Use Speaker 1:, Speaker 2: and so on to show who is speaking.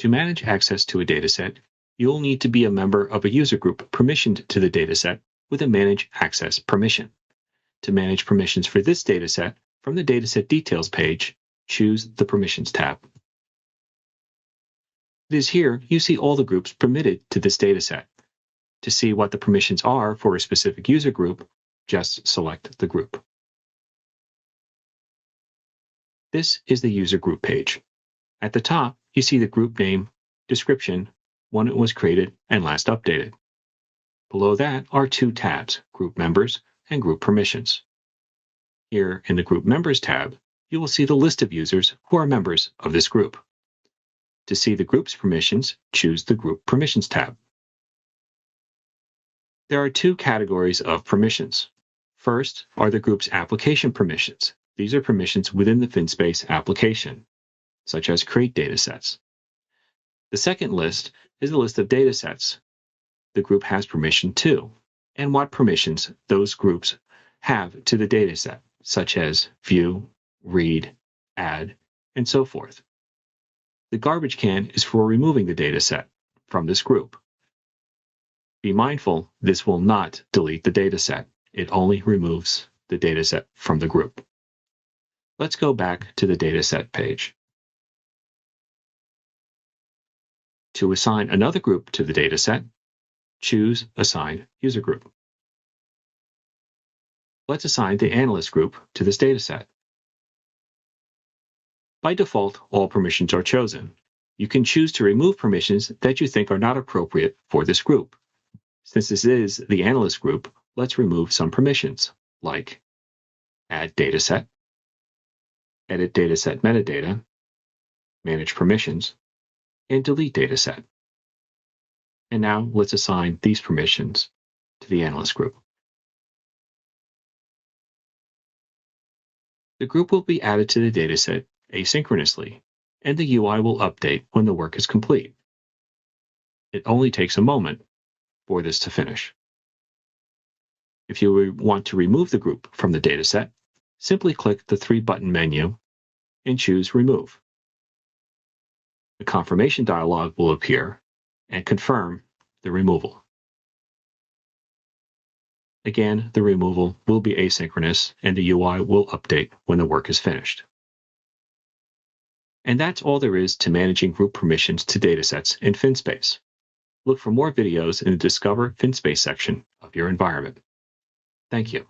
Speaker 1: To manage access to a dataset, you'll need to be a member of a user group permissioned to the dataset with a Manage Access permission. To manage permissions for this dataset, from the Dataset Details page, choose the Permissions tab. It is here you see all the groups permitted to this dataset. To see what the permissions are for a specific user group, just select the group. This is the user group page. At the top, you see the group name, description, when it was created and last updated. Below that are two tabs, Group Members and Group Permissions. Here in the Group Members tab, you will see the list of users who are members of this group. To see the group's permissions, choose the Group Permissions tab. There are two categories of permissions. First are the group's application permissions. These are permissions within the FinSpace application, such as create datasets. The second list is a list of datasets the group has permission to, and what permissions those groups have to the dataset, such as view, read, add, and so forth. The garbage can is for removing the dataset from this group. Be mindful, this will not delete the dataset. It only removes the dataset from the group. Let's go back to the dataset page. To assign another group to the dataset, choose Assign User Group. Let's assign the Analyst group to this dataset. By default, all permissions are chosen. You can choose to remove permissions that you think are not appropriate for this group. Since this is the Analyst group, let's remove some permissions, like Add Dataset, Edit Dataset Metadata, Manage Permissions, and Delete Dataset. And now let's assign these permissions to the Analyst group. The group will be added to the dataset asynchronously, and the UI will update when the work is complete. It only takes a moment for this to finish. If you want to remove the group from the dataset, simply click the three-button menu and choose Remove. The confirmation dialog will appear and confirm the removal. Again, the removal will be asynchronous and the UI will update when the work is finished. And that's all there is to managing group permissions to datasets in FinSpace. Look for more videos in the Discover FinSpace section of your environment. Thank you.